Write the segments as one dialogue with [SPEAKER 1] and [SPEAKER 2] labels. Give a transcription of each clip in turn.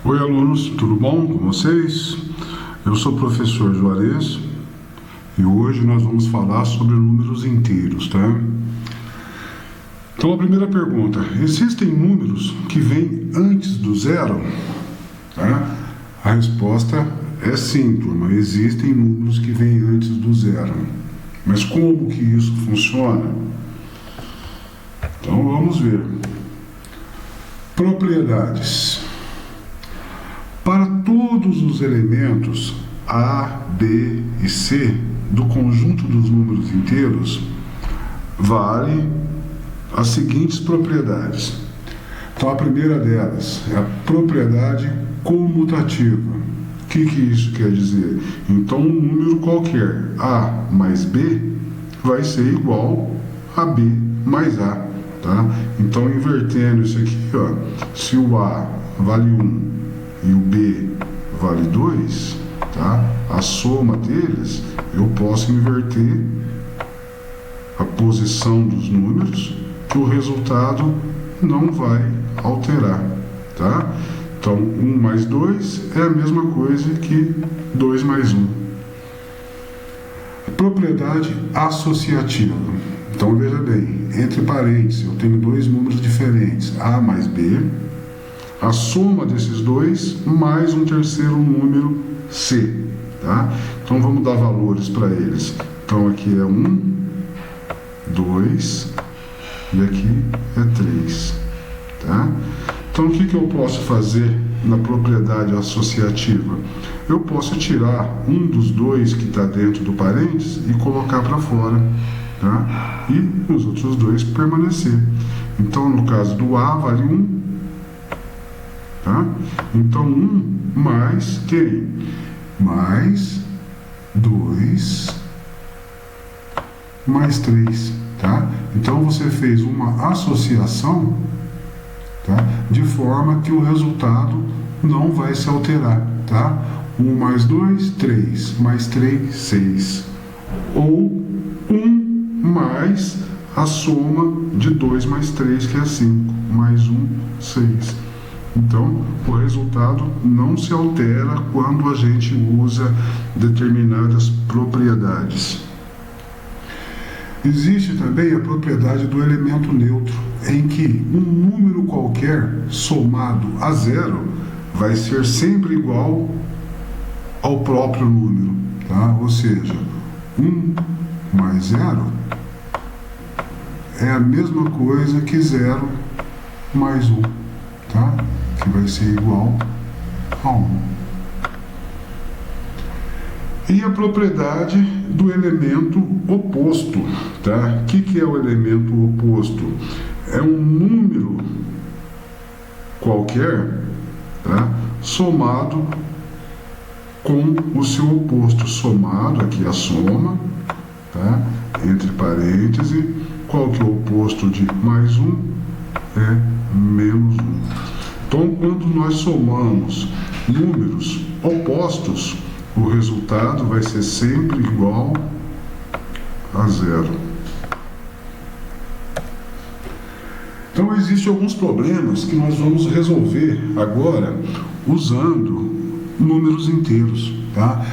[SPEAKER 1] Oi, alunos, tudo bom com vocês? Eu sou o professor Juarez e hoje nós vamos falar sobre números inteiros, tá? Então, a primeira pergunta: existem números que vêm antes do zero? Tá? A resposta é sim, turma. Existem números que vêm antes do zero. Mas como que isso funciona? Então, vamos ver. Propriedades. Para todos os elementos A, B e C do conjunto dos números inteiros, vale as seguintes propriedades. Então, a primeira delas é a propriedade comutativa. O que isso quer dizer? Então, um número qualquer, A mais B, vai ser igual a B mais A. Tá? Então, invertendo isso aqui, ó, se o A vale 1 e o B vale 2, tá? A soma deles, eu posso inverter a posição dos números, que o resultado não vai alterar, tá? Então, 1 mais 2 é a mesma coisa que 2 mais 1. Propriedade associativa. Então, veja bem, entre parênteses, eu tenho dois números diferentes, A mais B, a soma desses dois mais um terceiro número C, tá? Então vamos dar valores para eles. Então aqui é 1, 2 e aqui é 3, tá? Então o que eu posso fazer na propriedade associativa? Eu posso tirar um dos dois que está dentro do parênteses e colocar para fora, tá? E os outros dois permanecer. Então no caso do A vale 1, tá? Então 1 mais quem? Mais 2 mais 3, tá? Então você fez uma associação, tá? De forma que o resultado não vai se alterar, tá? 1 mais 2, 3, mais 3, 6. Ou 1 mais a soma de 2 mais 3, que é 5, mais 1, 6. Então, o resultado não se altera quando a gente usa determinadas propriedades. Existe também a propriedade do elemento neutro, em que um número qualquer somado a zero vai ser sempre igual ao próprio número, tá? Ou seja, 1 mais 0 é a mesma coisa que 0 mais 1, tá? Que vai ser igual a 1. E a propriedade do elemento oposto, tá? O que é o elemento oposto? É um número qualquer, tá? Somado com o seu oposto. Somado, aqui a soma, tá? Entre parênteses, qual que é o oposto de mais 1? É menos 1. Então, quando nós somamos números opostos, o resultado vai ser sempre igual a zero. Então, existem alguns problemas que nós vamos resolver agora usando números inteiros, tá?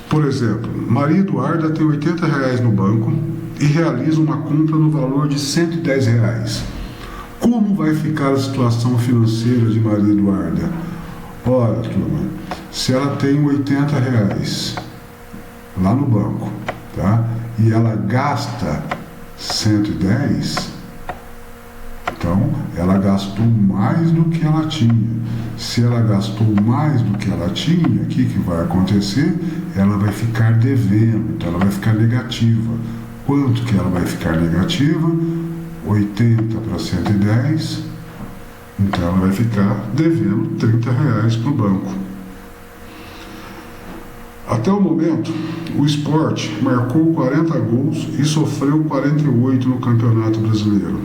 [SPEAKER 1] Por exemplo, Maria Eduarda tem R$80 no banco e realiza uma compra no valor de R$110. Como vai ficar a situação financeira de Maria Eduarda? Ora, turma, se ela tem R$80 lá no banco, tá? E ela gasta 110, então ela gastou mais do que ela tinha. Se ela gastou mais do que ela tinha, o que vai acontecer? Ela vai ficar devendo, então ela vai ficar negativa. Quanto que ela vai ficar negativa? 80 para 110, então ela vai ficar devendo R$30 para o banco. Até o momento, o Sport marcou 40 gols e sofreu 48 no Campeonato Brasileiro.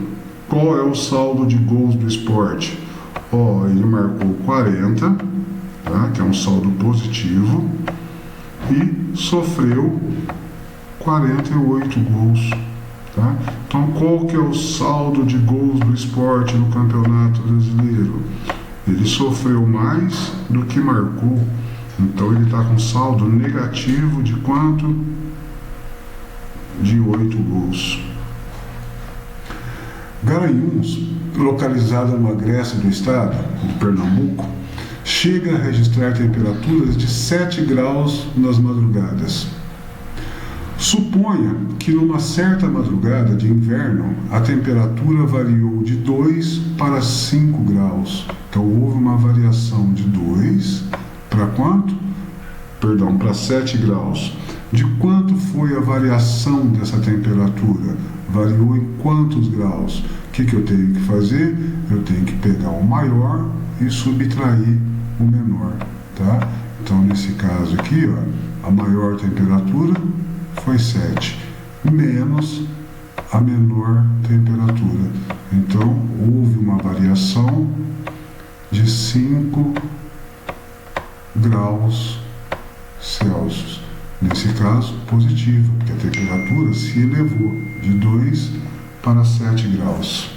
[SPEAKER 1] Qual é o saldo de gols do Sport? Ele marcou 40, tá? Que é um saldo positivo, e sofreu 48 gols. Tá? Então, qual que é o saldo de gols do Sport no Campeonato Brasileiro? Ele sofreu mais do que marcou. Então ele está com saldo negativo de quanto? De 8 gols. Garanhuns, localizada numa Grécia do estado de Pernambuco, chega a registrar temperaturas de 7 graus nas madrugadas. Suponha que numa certa madrugada de inverno a temperatura variou de 2 para 5 graus. Então houve uma variação de 2 para quanto? Perdão, para 7 graus. De quanto foi a variação dessa temperatura? Variou em quantos graus? O que eu tenho que fazer? Eu tenho que pegar o maior e subtrair o menor, tá? Então nesse caso aqui, ó, a maior temperatura foi 7, menos a menor temperatura. Então houve uma variação de 5 graus Celsius. Nesse caso, positivo, porque a temperatura se elevou de 2 para 7 graus.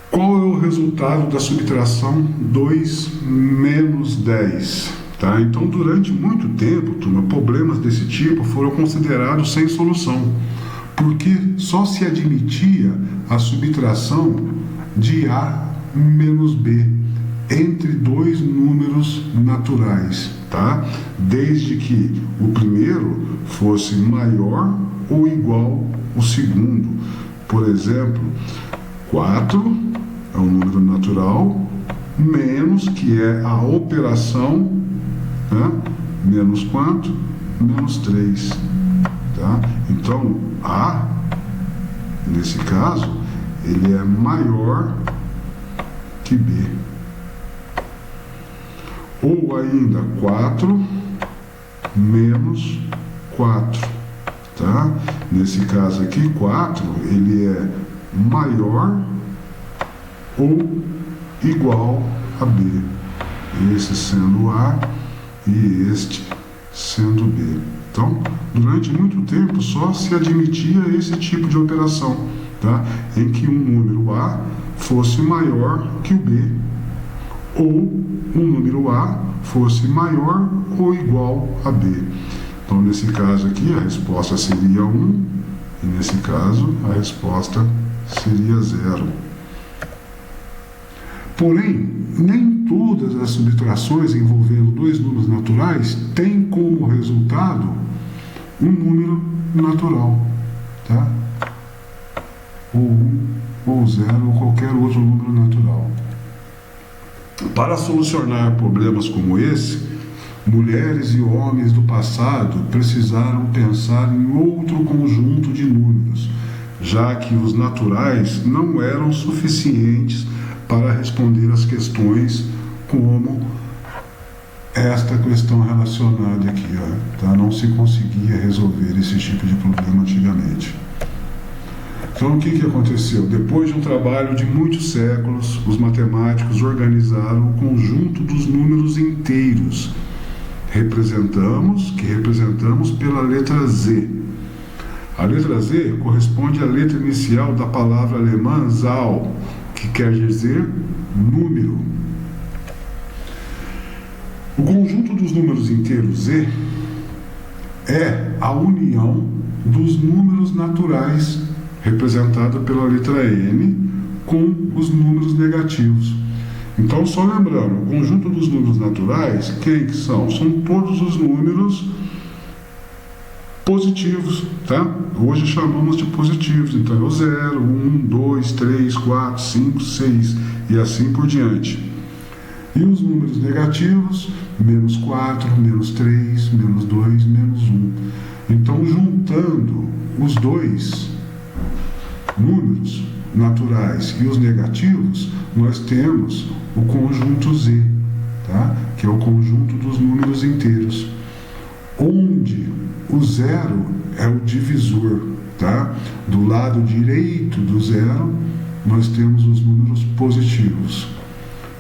[SPEAKER 1] Qual é o resultado da subtração 2 menos 10? Tá? Então, durante muito tempo, turma, problemas desse tipo foram considerados sem solução, porque só se admitia a subtração de A menos B entre dois números naturais, tá? Desde que o primeiro fosse maior ou igual ao segundo. Por exemplo, 4 é um número natural, menos, que é a operação, né? Menos quanto? Menos 3. Tá? Então, A, nesse caso, ele é maior que B. Ou ainda 4 menos 4. Tá? Nesse caso aqui, 4, ele é maior ou igual a B. Esse sendo A e este sendo B. Então, durante muito tempo só se admitia esse tipo de operação, tá? Em que um número A fosse maior que o B, ou um número A fosse maior ou igual a B. Então, nesse caso aqui, a resposta seria 1, e nesse caso, a resposta seria 0. Porém, nem todas as subtrações envolvendo dois números naturais têm como resultado um número natural, tá? Ou 1, ou 0, ou qualquer outro número natural. Para solucionar problemas como esse, mulheres e homens do passado precisaram pensar em outro conjunto de números, já que os naturais não eram suficientes para responder às questões como esta questão relacionada aqui, ó, tá? Não se conseguia resolver esse tipo de problema antigamente. Então, o que aconteceu? Depois de um trabalho de muitos séculos, os matemáticos organizaram o conjunto dos números inteiros, que representamos pela letra Z. A letra Z corresponde à letra inicial da palavra alemã Zahl, que quer dizer número. O conjunto dos números inteiros Z é a união dos números naturais, representada pela letra N, com os números negativos. Então, só lembrando, o conjunto dos números naturais, quem que são? São todos os números positivos, tá? Hoje chamamos de positivos, então é o 0, 1, 2, 3, 4, 5, 6 e assim por diante. E os números negativos, menos 4, menos 3, menos 2, menos 1. Então, juntando os dois números naturais e os negativos, nós temos o conjunto Z, tá? Que é o conjunto dos números inteiros, onde o 0 é o divisor, tá? Do lado direito do 0, nós temos os números positivos.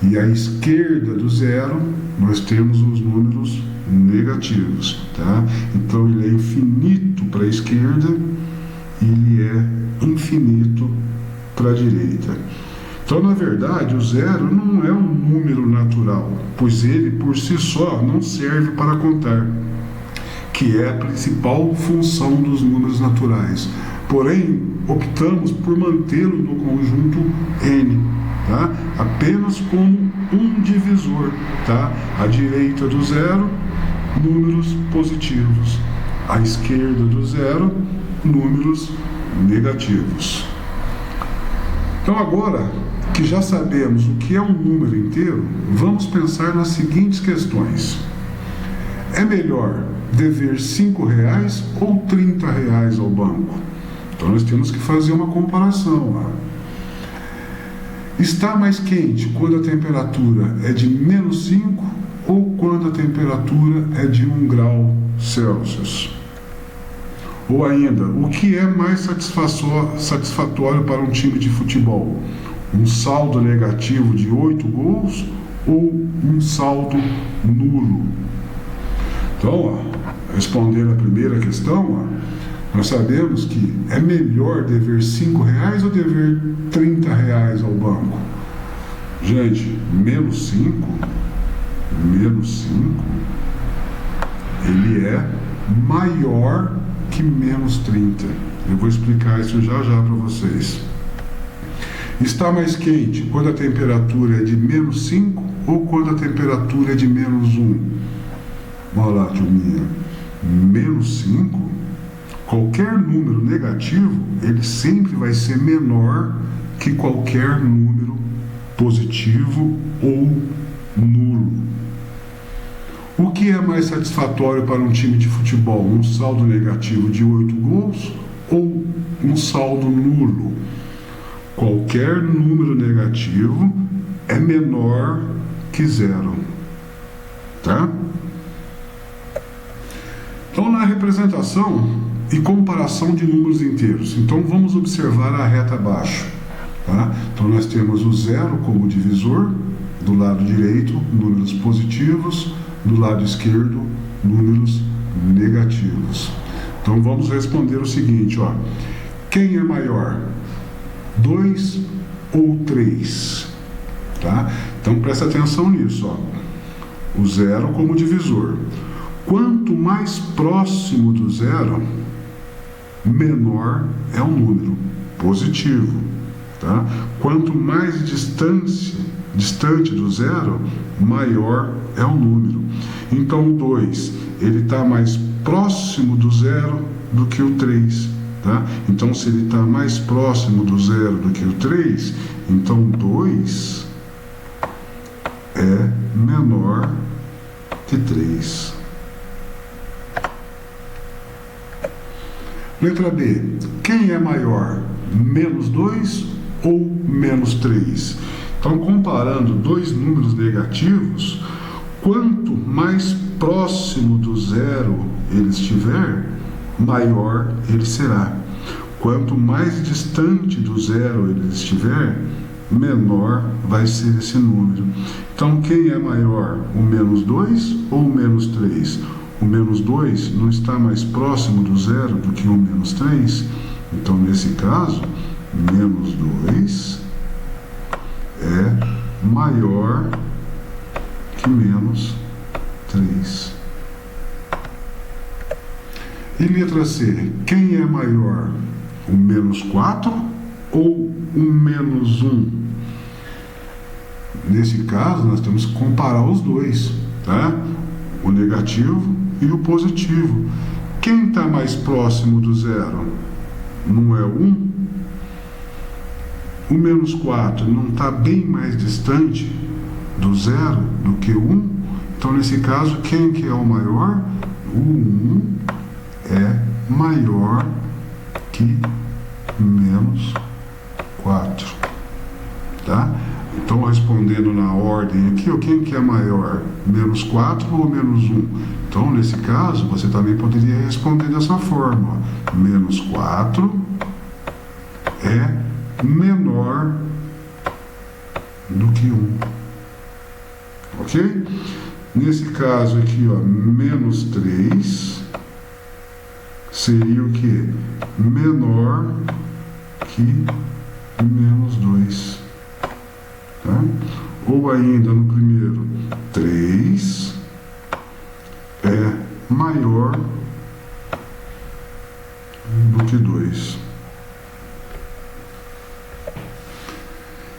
[SPEAKER 1] E à esquerda do 0, nós temos os números negativos, tá? Então, ele é infinito para a esquerda e ele é infinito para a direita. Então, na verdade, o zero não é um número natural, pois ele, por si só, não serve para contar, que é a principal função dos números naturais. Porém, optamos por mantê-lo no conjunto n, tá? Apenas como um divisor, tá? À direita do zero, números positivos. À esquerda do zero, números negativos. Então, agora que já sabemos o que é um número inteiro, vamos pensar nas seguintes questões. É melhor dever R$5 ou R$30 ao banco? Então nós temos que fazer uma comparação lá. Está mais quente quando a temperatura é de -5 ou quando a temperatura é de 1 grau Celsius? Ou ainda, o que é mais satisfatório para um time de futebol? Um saldo negativo de 8 gols ou um saldo nulo? Então, respondendo a primeira questão, nós sabemos que é melhor dever R$5 ou dever R$30 ao banco? Gente, -5, ele é maior que -30. Eu vou explicar isso já para vocês. Está mais quente quando a temperatura é de -5 ou quando a temperatura é de -1? Vamos lá, turminha. -5, qualquer número negativo, ele sempre vai ser menor que qualquer número positivo ou nulo. O que é mais satisfatório para um time de futebol? Um saldo negativo de 8 gols ou um saldo nulo? Qualquer número negativo é menor que 0. Tá? Então, na representação e comparação de números inteiros, então vamos observar a reta abaixo. Tá? Então, nós temos o 0 como divisor, do lado direito, números positivos, do lado esquerdo, números negativos. Então, vamos responder o seguinte, ó. Quem é maior? 2 ou 3? Tá? Então, presta atenção nisso, ó. O 0 como divisor. Quanto mais próximo do zero, menor é o número positivo. Tá? Quanto mais distante do zero, maior é o número. Então, o 2, ele está mais próximo do zero do que o 3. Tá? Então, se ele está mais próximo do zero do que o 3, então 2 é menor que 3. Letra B. Quem é maior? -2 ou -3? Então, comparando dois números negativos, quanto mais próximo do zero ele estiver, maior ele será. Quanto mais distante do zero ele estiver, menor vai ser esse número. Então, quem é maior? O -2 ou o -3? O -2 não está mais próximo do zero do que o -3. Então, nesse caso, -2 é maior que -3. E letra C, quem é maior? O -4 ou o -1? Nesse caso, nós temos que comparar os dois, tá? O negativo e o positivo. Quem está mais próximo do zero? Não é o 1? O -4 não está bem mais distante do zero do que o 1? Então, nesse caso, quem que é o maior? O 1 é maior que -4. Tá? Então, respondendo na ordem aqui, quem que é maior? -4 ou -1? Então, nesse caso, você também poderia responder dessa forma. -4 é menor do que 1. Ok? Nesse caso aqui, -3 seria o que? Menor que -2. tá? Ou ainda no primeiro, 3 é maior do que 2.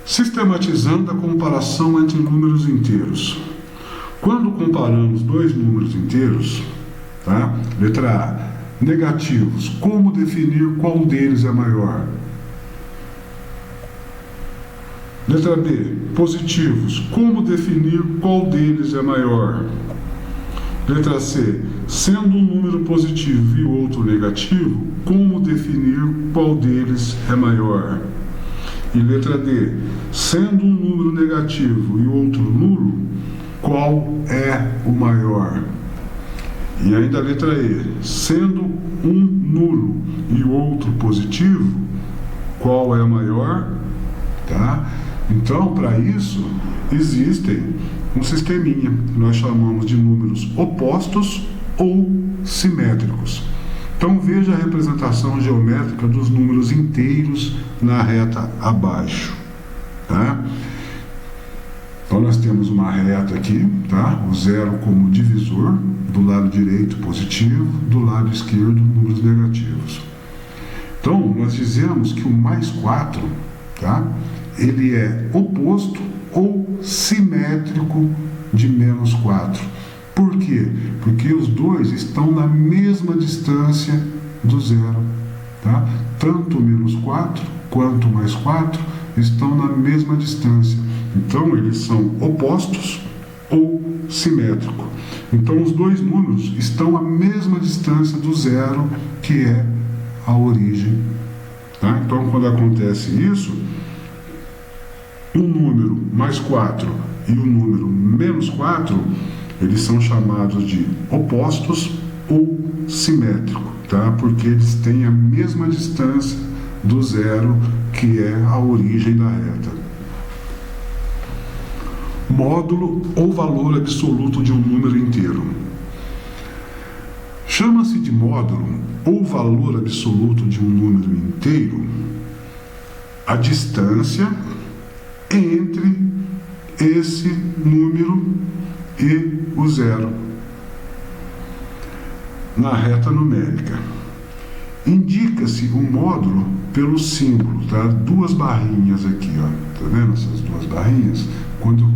[SPEAKER 1] Sistematizando a comparação entre números inteiros. Quando comparamos dois números inteiros, tá? Letra A, negativos, como definir qual deles é maior? Letra B, positivos, como definir qual deles é maior? Letra C, sendo um número positivo e outro negativo, como definir qual deles é maior? E letra D, sendo um número negativo e outro nulo, qual é o maior? E ainda a letra E, sendo um nulo e outro positivo, qual é maior? Tá? Então, para isso, existem um sisteminha que nós chamamos de números opostos ou simétricos. Então, veja a representação geométrica dos números inteiros na reta abaixo. Tá? Então, nós temos uma reta aqui, tá? O zero como divisor, do lado direito positivo, do lado esquerdo números negativos. Então, nós dizemos que o mais 4, tá? Ele é oposto ou simétrico de menos 4. Por quê? Porque os dois estão na mesma distância do zero. Tá? Tanto menos 4 quanto mais 4 estão na mesma distância. Então, eles são opostos ou simétricos. Então, os dois números estão à mesma distância do zero, que é a origem. Tá? Então, quando acontece isso, o número mais 4 e o número menos 4, eles são chamados de opostos ou simétricos, tá? Porque eles têm a mesma distância do zero, que é a origem da reta. Módulo ou valor absoluto de um número inteiro. Chama-se de módulo ou valor absoluto de um número inteiro a distância entre esse número e o zero na reta numérica. Indica-se o módulo pelo símbolo, tá? Duas barrinhas aqui, ó. Tá vendo essas duas barrinhas? Quando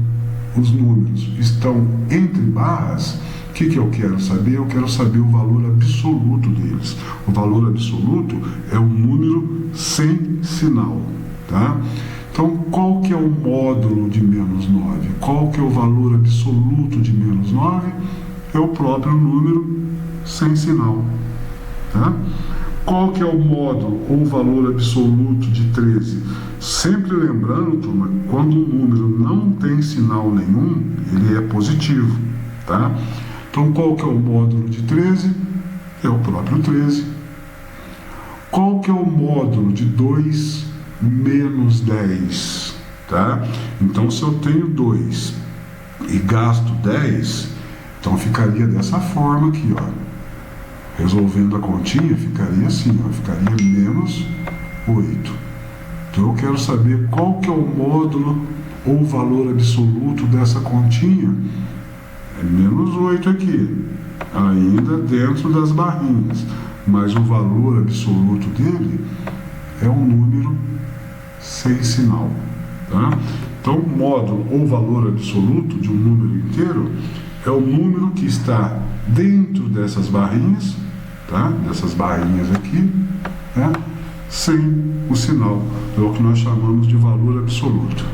[SPEAKER 1] os números estão entre barras, o que eu quero saber? Eu quero saber o valor absoluto deles. O valor absoluto é um número sem sinal, tá? Então, qual que é o módulo de menos 9? Qual que é o valor absoluto de menos 9? É o próprio número sem sinal. Tá? Qual que é o módulo ou valor absoluto de 13? Sempre lembrando, turma, quando um número não tem sinal nenhum, ele é positivo. Tá? Então, qual que é o módulo de 13? É o próprio 13. Qual que é o módulo de 2 menos 10, tá? Então, se eu tenho 2 e gasto 10, então ficaria dessa forma aqui, ó. Resolvendo a continha, ficaria assim, ó, ficaria menos 8. Então, eu quero saber qual que é o módulo ou valor absoluto dessa continha. É menos 8 aqui, ainda dentro das barrinhas, mas o valor absoluto dele é um número sem sinal, tá? Então, o módulo ou valor absoluto de um número inteiro é o número que está dentro dessas barrinhas, tá? Dessas barrinhas aqui, né? Sem o sinal, é o que nós chamamos de valor absoluto.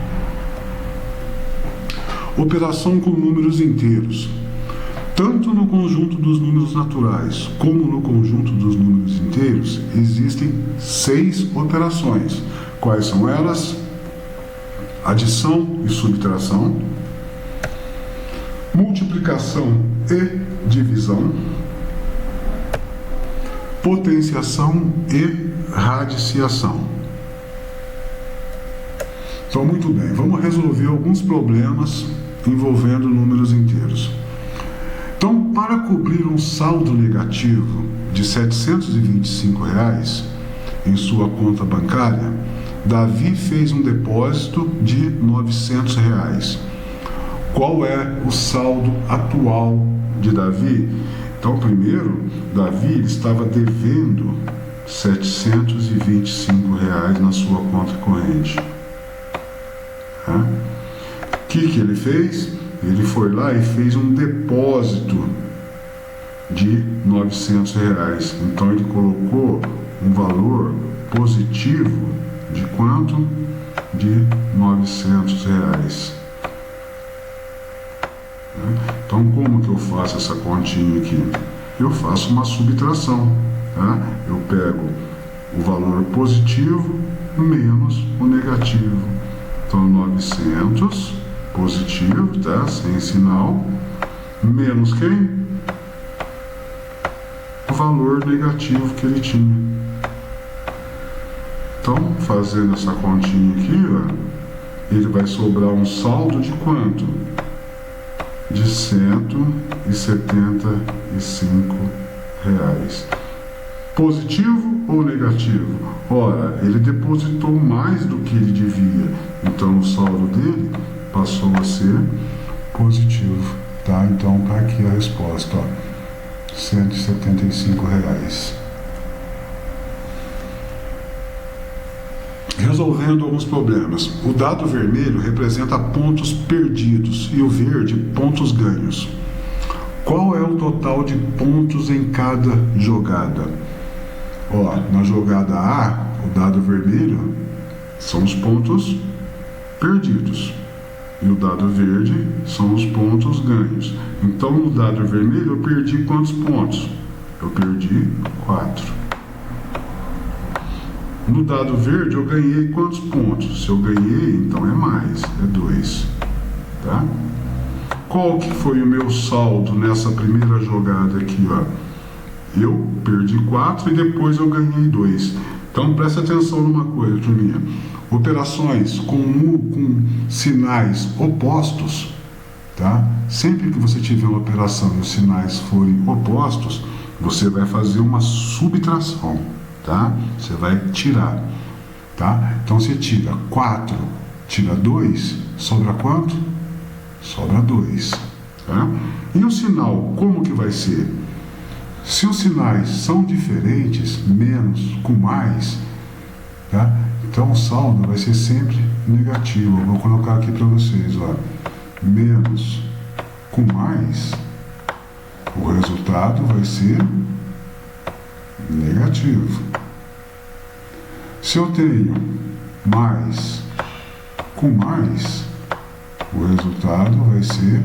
[SPEAKER 1] Operação com números inteiros. Tanto no conjunto dos números naturais como no conjunto dos números inteiros, existem 6 operações. Quais são elas? Adição e subtração, multiplicação e divisão, potenciação e radiciação. Então, muito bem, vamos resolver alguns problemas envolvendo números inteiros. Então, para cobrir um saldo negativo de R$ 725 em sua conta bancária, Davi fez um depósito de R$ 900. Qual é o saldo atual de Davi? Então, primeiro, Davi estava devendo R$ 725 na sua conta corrente. O que ele fez? Ele foi lá e fez um depósito de R$ 900. Então, ele colocou um valor positivo de quanto? De R$ 900. Então, como que eu faço essa continha aqui? Eu faço uma subtração, tá? Eu pego o valor positivo menos o negativo. Então, 900 positivo, tá? Sem sinal, menos quem? O valor negativo que ele tinha. Então, fazendo essa continha aqui, ó, ele vai sobrar um saldo de quanto? De R$ 175. Positivo ou negativo? Ora, ele depositou mais do que ele devia, então o saldo dele passou a ser positivo, tá? Então tá aqui a resposta, ó, R$ 175. Resolvendo alguns problemas. O dado vermelho representa pontos perdidos e o verde pontos ganhos. Qual é o total de pontos em cada jogada? Ó, na jogada A, o dado vermelho são os pontos perdidos e o dado verde são os pontos ganhos. Então, no dado vermelho, eu perdi quantos pontos? Eu perdi 4. No dado verde, eu ganhei quantos pontos? Se eu ganhei, então é mais, é 2. Tá? Qual que foi o meu saldo nessa primeira jogada aqui, ó? Eu perdi 4 e depois eu ganhei 2. Então, presta atenção numa coisa, turminha. Operações com sinais opostos, tá? Sempre que você tiver uma operação e os sinais forem opostos, você vai fazer uma subtração, tá? Você vai tirar, tá? Então você tira 4, tira 2, sobra quanto? Sobra 2, tá? E o sinal, como que vai ser? Se os sinais são diferentes, menos com mais, tá? Então o saldo vai ser sempre negativo. Eu vou colocar aqui para vocês, ó. Menos com mais, o resultado vai ser negativo. Se eu tenho mais com mais, o resultado vai ser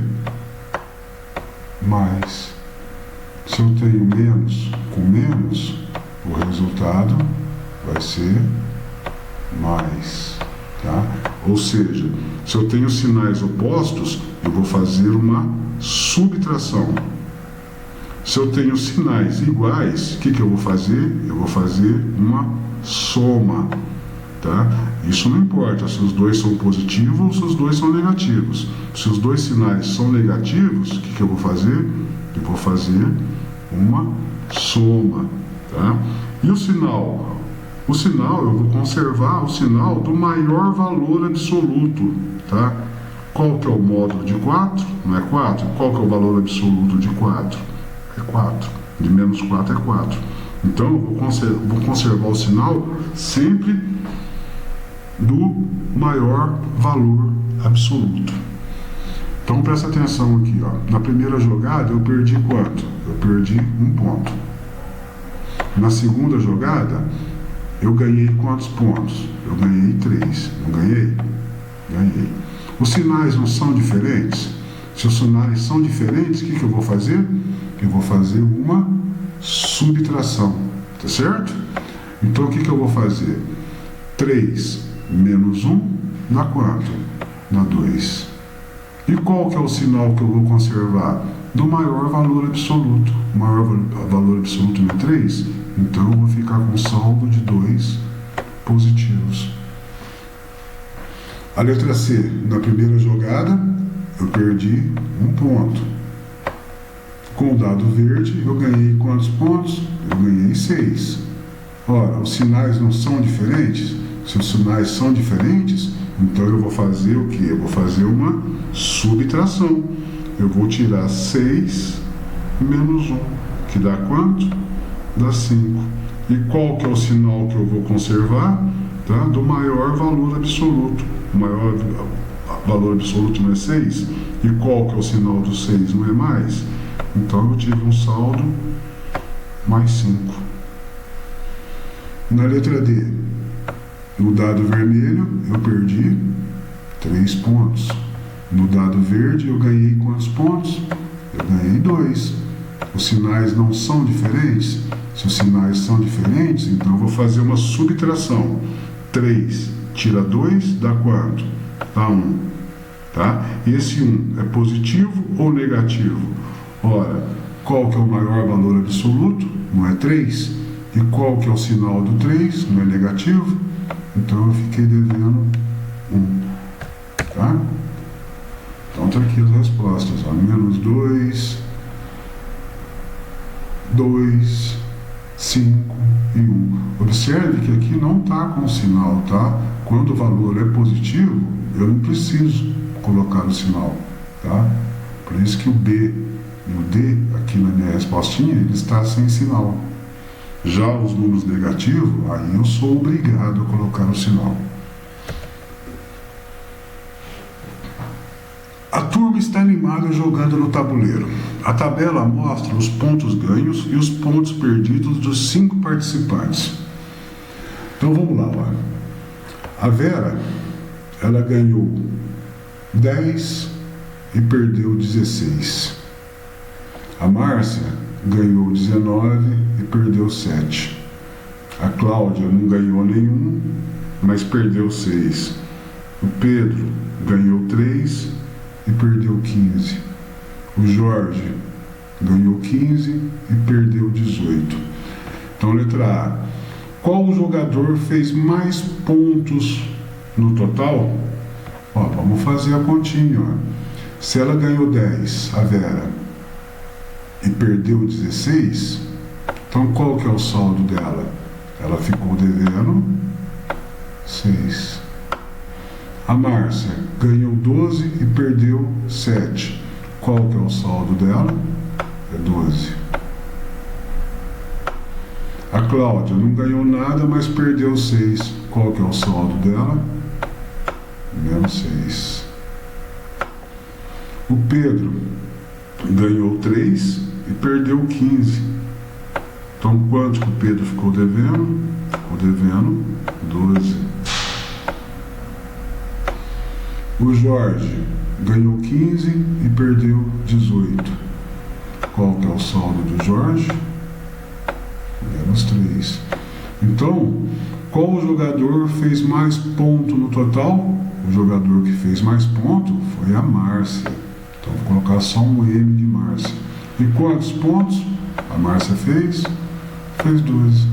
[SPEAKER 1] mais. Se eu tenho menos com menos, o resultado vai ser mais, tá? Ou seja, se eu tenho sinais opostos, eu vou fazer uma subtração. Se eu tenho sinais iguais, o que eu vou fazer? Eu vou fazer uma soma, tá? Isso não importa se os dois são positivos ou se os dois são negativos. Se os dois sinais são negativos, o que eu vou fazer? Eu vou fazer uma soma, tá? E o sinal? O sinal, eu vou conservar o sinal do maior valor absoluto, tá? Qual que é o módulo de 4? Não é 4? Qual que é o valor absoluto de 4? É 4. De menos 4 é 4. Então, eu vou conservar o sinal sempre do maior valor absoluto. Então, presta atenção aqui, ó. Na primeira jogada, eu perdi quanto? Eu perdi 1 ponto. Na segunda jogada, eu ganhei quantos pontos? Eu ganhei 3. Não ganhei? Ganhei. Os sinais não são diferentes? Se os sinais são diferentes, o que eu vou fazer? Eu vou fazer uma subtração. Tá certo? Então, o que eu vou fazer? 3 menos 1 dá quanto? Dá 2. E qual que é o sinal que eu vou conservar? Do maior valor absoluto. O maior valor absoluto é 3. Então, eu vou ficar com saldo de 2 positivos. A letra C. Na primeira jogada, eu perdi 1 ponto. Com o dado verde, eu ganhei quantos pontos? Eu ganhei 6. Ora, os sinais não são diferentes? Se os sinais são diferentes, então eu vou fazer o quê? Eu vou fazer uma subtração. Eu vou tirar 6 menos 1, que dá quanto? Dá 5. E qual que é o sinal que eu vou conservar? Tá? Do maior valor absoluto. O maior valor absoluto não é 6. E qual que é o sinal do 6? Não é mais? Então eu tive um saldo mais 5. Na letra D, no dado vermelho, eu perdi 3 pontos. No dado verde, eu ganhei quantos pontos? Eu ganhei 2. Os sinais não são diferentes? Se os sinais são diferentes, então eu vou fazer uma subtração. 3 tira 2, dá quanto? Dá 1. Tá? E esse 1 é positivo ou negativo? Ora, qual que é o maior valor absoluto? Não é 3. E qual que é o sinal do 3? Não é negativo? Então eu fiquei devendo 1. Tá? Então tá aqui as respostas. Ó. Menos 2, 2, 5 e 1. Observe que aqui não está com o sinal, tá? Quando o valor é positivo, eu não preciso colocar o sinal, tá? Por isso que o B e o D, aqui na minha respostinha, ele está sem sinal. Já os números negativos, aí eu sou obrigado a colocar o sinal. A turma está animada jogando no tabuleiro. A tabela mostra os pontos ganhos e os pontos perdidos dos 5 participantes. Então vamos lá, ó. A Vera, ela ganhou 10 e perdeu 16. A Márcia ganhou 19 e perdeu 7. A Cláudia não ganhou nenhum, mas perdeu 6. O Pedro ganhou 3 e perdeu 15. O Jorge ganhou 15 e perdeu 18. Então, letra A. Qual jogador fez mais pontos no total? Ó, vamos fazer a continha. Ó. Se ela ganhou 10, a Vera, e perdeu 16, então qual que é o saldo dela? Ela ficou devendo 6. A Márcia ganhou 12 e perdeu 7. Qual que é o saldo dela? É 12. A Cláudia não ganhou nada, mas perdeu 6. Qual que é o saldo dela? Menos 6. O Pedro ganhou 3 e perdeu 15. Então, quanto que o Pedro ficou devendo? Ficou devendo 12. O Jorge ganhou 15 e perdeu 18. Qual que é o saldo do Jorge? Menos 3. Então, qual jogador fez mais ponto no total? O jogador que fez mais ponto foi a Márcia. Então, vou colocar só um M de Márcia. E quantos pontos a Márcia fez? Fez 12.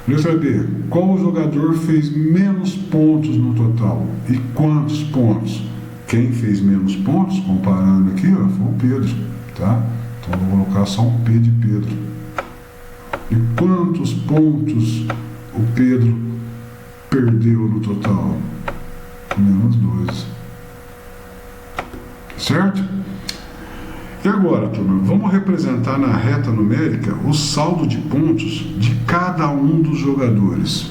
[SPEAKER 1] Letra B. Qual jogador fez menos pontos no total? E quantos pontos? Quem fez menos pontos, comparando aqui, ó, foi o Pedro, tá? Então vou colocar só um P de Pedro. E quantos pontos o Pedro perdeu no total? Menos 12. Certo? E agora, turma, vamos representar na reta numérica o saldo de pontos de cada um dos jogadores.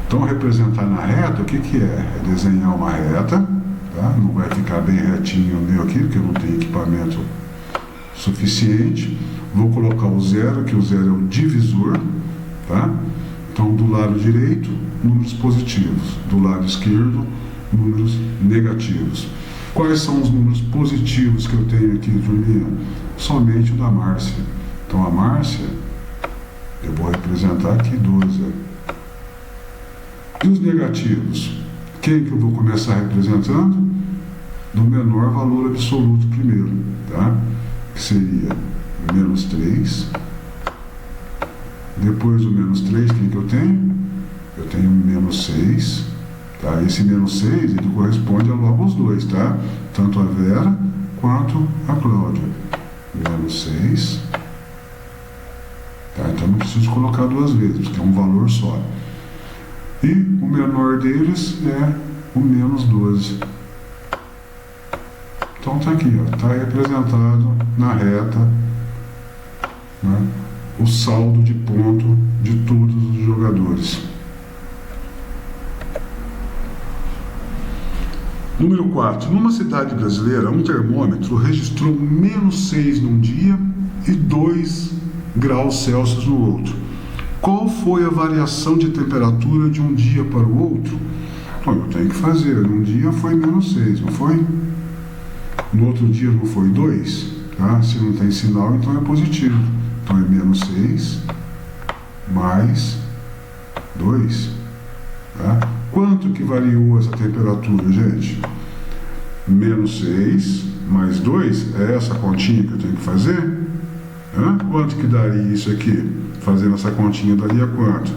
[SPEAKER 1] Então, representar na reta, o que é? É desenhar uma reta, tá? Não vai ficar bem retinho o meu aqui, porque eu não tenho equipamento suficiente. Vou colocar o 0, que o 0 é o divisor, tá? Então, do lado direito, números positivos. Do lado esquerdo, números negativos. Quais são os números positivos que eu tenho aqui, turminha? Somente o da Márcia. Então, a Márcia, eu vou representar aqui 12. E os negativos? Quem que eu vou começar representando? Do menor valor absoluto primeiro, tá? Que seria menos 3. Depois do menos 3, quem que eu tenho? Eu tenho menos 6. Tá? Esse menos 6, ele corresponde a logo os dois, tá? Tanto a Vera quanto a Cláudia. Menos 6. Tá? Então não preciso colocar duas vezes, porque é um valor só. E o menor deles é o menos 12. Então está aqui, está representado na reta, né, o saldo de ponto de todos os jogadores. Número 4. Numa cidade brasileira, um termômetro registrou -6 num dia e 2 graus Celsius no outro. Qual foi a variação de temperatura de um dia para o outro? Então, eu tenho que fazer. Num dia foi -6, não foi? No outro dia não foi 2? Tá? Se não tem sinal, então é positivo. Então é -6 mais 2. Tá? Quanto que variou essa temperatura, gente? -6 mais 2 é essa continha que eu tenho que fazer? Quanto que daria isso aqui? Fazendo essa continha daria quanto?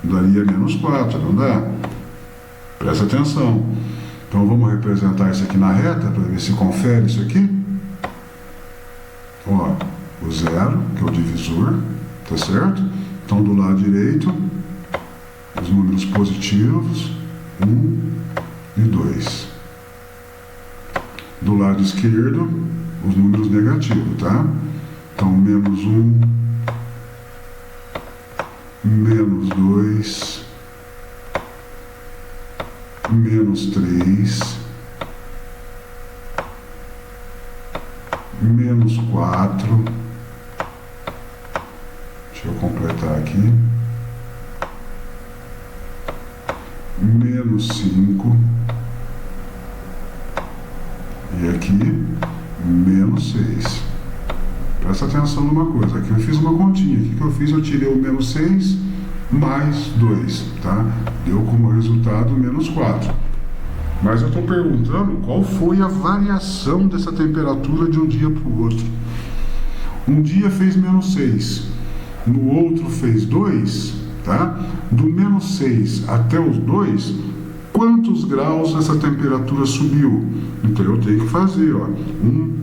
[SPEAKER 1] Daria -4, não dá? Presta atenção. Então vamos representar isso aqui na reta para ver se confere isso aqui. Ó, o 0, que é o divisor, tá certo? Então do lado direito, os números positivos, 1 e 2. Do lado esquerdo, os números negativos, tá? Então -1, -2, -3, -4. Deixa eu completar aqui. -5. E aqui, -6. Presta atenção numa coisa. Aqui eu fiz uma continha. O que eu fiz? Eu tirei o -6 mais 2, tá? Deu como resultado -4. Mas eu estou perguntando qual foi a variação dessa temperatura de um dia para o outro. Um dia fez -6, no outro fez 2, tá? Do -6 até os 2, quantos graus essa temperatura subiu? Então eu tenho que fazer, ó, 1,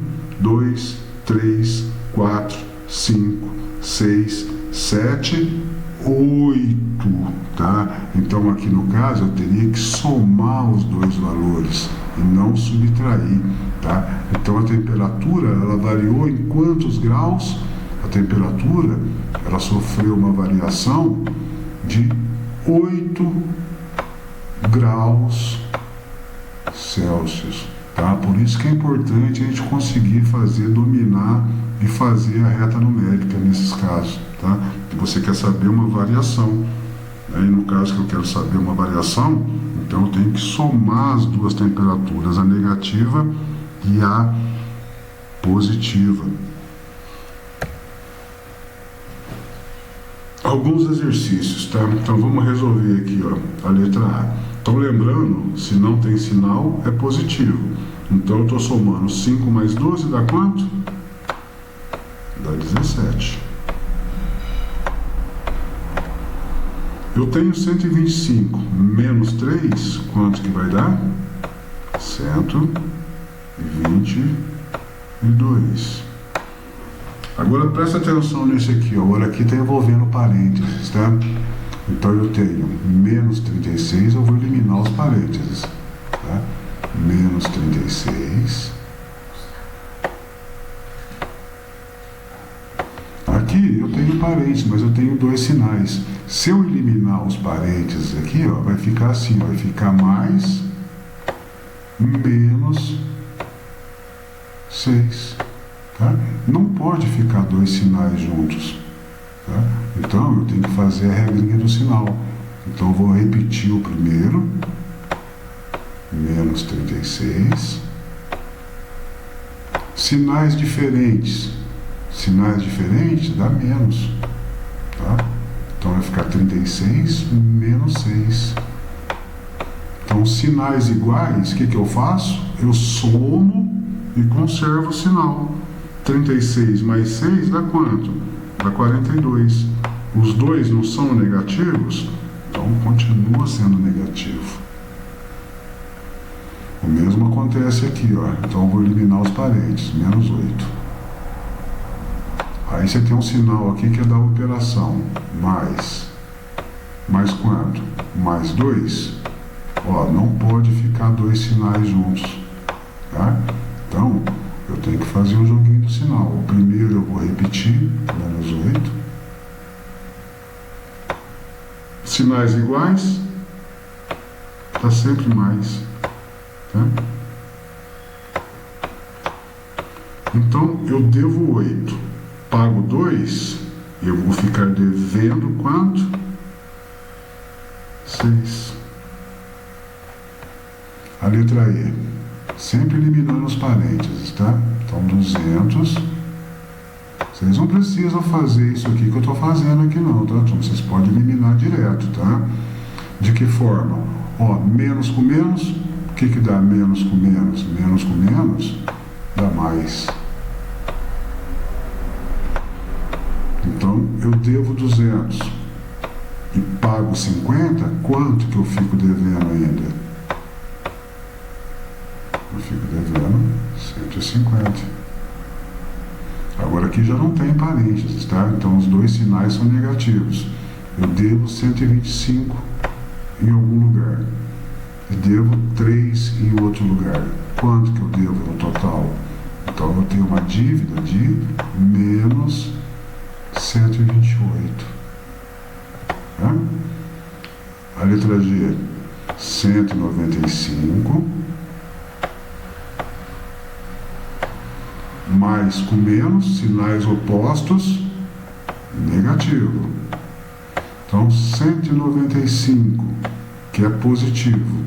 [SPEAKER 1] 2, 3, 4, 5, 6, 7, 8, tá? Então aqui no caso eu teria que somar os dois valores e não subtrair, tá? Então a temperatura, ela variou em quantos graus? A temperatura, ela sofreu uma variação de 8 graus Celsius, tá? Por isso que é importante a gente conseguir dominar e fazer a reta numérica nesses casos, tá? Você quer saber uma variação, aí no caso que eu quero saber uma variação, então eu tenho que somar as duas temperaturas, a negativa e a positiva. Alguns exercícios, tá? Então vamos resolver aqui, ó, a letra A. Então lembrando, se não tem sinal, é positivo. Então eu estou somando 5 mais 12 dá quanto? Dá 17. Eu tenho 125 menos 3, quanto que vai dar? 122. Agora presta atenção nesse aqui, ó. Olha, aqui está envolvendo parênteses, tá? Então eu tenho menos 36, eu vou eliminar os parênteses, tá? Menos 36. Aqui eu tenho parênteses, mas eu tenho dois sinais. Se eu eliminar os parênteses aqui, ó, vai ficar assim, ó, vai ficar mais menos 6. Tá? Não pode ficar dois sinais juntos. Tá? Então eu tenho que fazer a regrinha do sinal. Então eu vou repetir o primeiro. Menos 36. Sinais diferentes. Sinais diferentes dá menos. Tá? Então vai ficar 36 menos 6. Então sinais iguais, o que eu faço? Eu somo e conservo o sinal. 36 mais 6 dá quanto? Dá 42. Os dois não são negativos? Então continua sendo negativo. O mesmo acontece aqui, ó. Então eu vou eliminar os parênteses. Menos 8. Aí Aí você tem um sinal aqui que é da operação. Mais quanto? Mais 2. Ó, não pode ficar dois sinais juntos. Tá? Então, eu tenho que fazer o joguinho do sinal. O primeiro eu vou repetir, menos 8. Sinais iguais, está sempre mais. Tá? Então, eu devo 8. Pago 2, eu vou ficar devendo quanto? 6. A letra E. Sempre eliminando os parênteses, tá? Então, 200. Vocês não precisam fazer isso aqui que eu estou fazendo aqui não, tá? Então, vocês podem eliminar direto, tá? De que forma? Ó, menos com menos. O que dá menos com menos? Menos com menos dá mais. Então, eu devo 200 e pago 50, quanto que eu fico devendo ainda? Eu fico devendo 150. Agora aqui já não tem parênteses, tá? Então os dois sinais são negativos. Eu devo 125 em algum lugar. E devo 3 em outro lugar. Quanto que eu devo no total? Então eu tenho uma dívida de menos 128. Tá? A letra G, 195. Mais com menos, sinais opostos, negativo. Então, 195, que é positivo,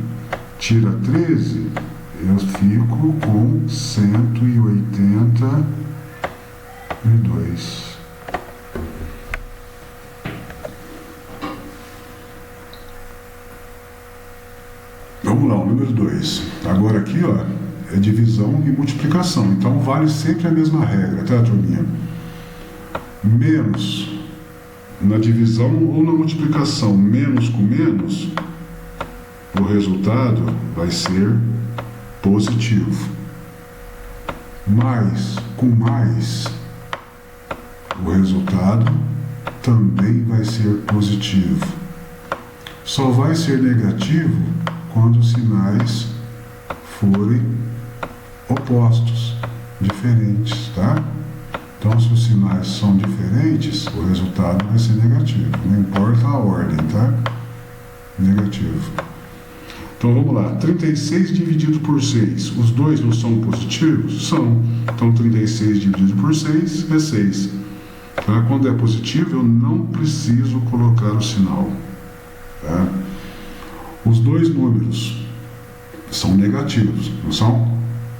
[SPEAKER 1] tira 13, eu fico com 182. Vamos lá, o número 2. Agora aqui, ó, é divisão e multiplicação. Então vale sempre a mesma regra, tá, turminha? Menos na divisão ou na multiplicação, menos com menos, o resultado vai ser positivo. Mais com mais, o resultado também vai ser positivo. Só vai ser negativo quando os sinais forem opostos, diferentes, tá? Então, se os sinais são diferentes, o resultado vai ser negativo. Não importa a ordem, tá? Negativo. Então, vamos lá. 36 dividido por 6. Os dois não são positivos? São. Então, 36 dividido por 6 é 6. Tá? Quando é positivo, eu não preciso colocar o sinal. Tá? Os dois números são negativos, não são?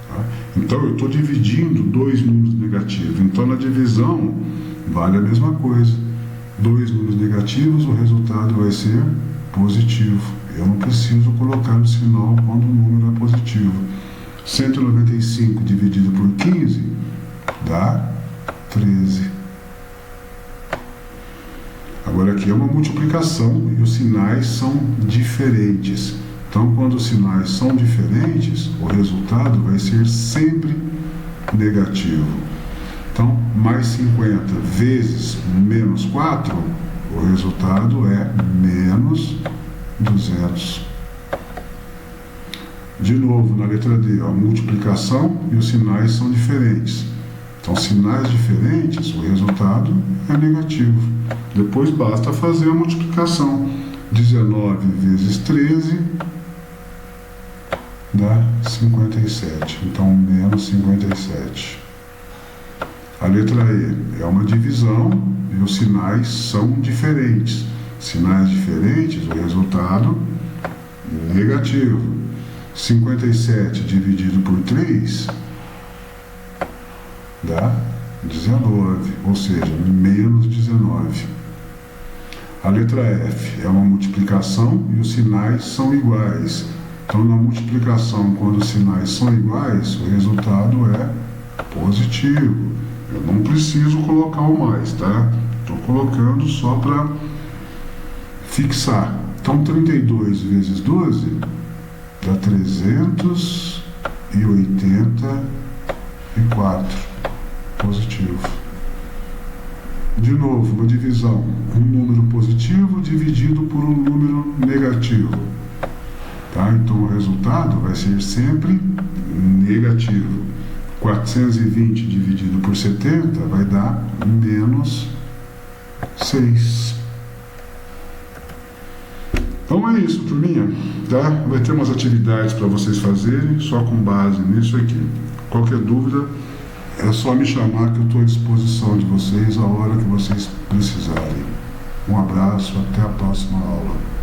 [SPEAKER 1] Tá? Então eu estou dividindo dois números negativos. Então na divisão vale a mesma coisa. Dois números negativos, o resultado vai ser positivo. Eu não preciso colocar o sinal quando o número é positivo. 195 dividido por 15 dá 13. Agora aqui é uma multiplicação e os sinais são diferentes. Então, quando os sinais são diferentes, o resultado vai ser sempre negativo. Então, mais 50 vezes menos 4, o resultado é menos 200. De novo, na letra D, a multiplicação e os sinais são diferentes. Então, sinais diferentes, o resultado é negativo. Depois basta fazer a multiplicação. 19 vezes 13 dá 57. Então, menos 57. A letra E é uma divisão e os sinais são diferentes. Sinais diferentes, o resultado negativo. 57 dividido por 3 dá 19, ou seja, menos 19. A letra F é uma multiplicação e os sinais são iguais. Então, na multiplicação, quando os sinais são iguais, o resultado é positivo. Eu não preciso colocar o mais, tá? Estou colocando só para fixar. Então, 32 vezes 12 dá 384. Positivo. De novo, uma divisão, um número positivo dividido por um número negativo. Tá? Então o resultado vai ser sempre negativo. 420 dividido por 70 vai dar menos 6. Então é isso, turminha. Tá? Vai ter umas atividades para vocês fazerem, só com base nisso aqui. Qualquer dúvida, é só me chamar que eu estou à disposição de vocês a hora que vocês precisarem. Um abraço, até a próxima aula.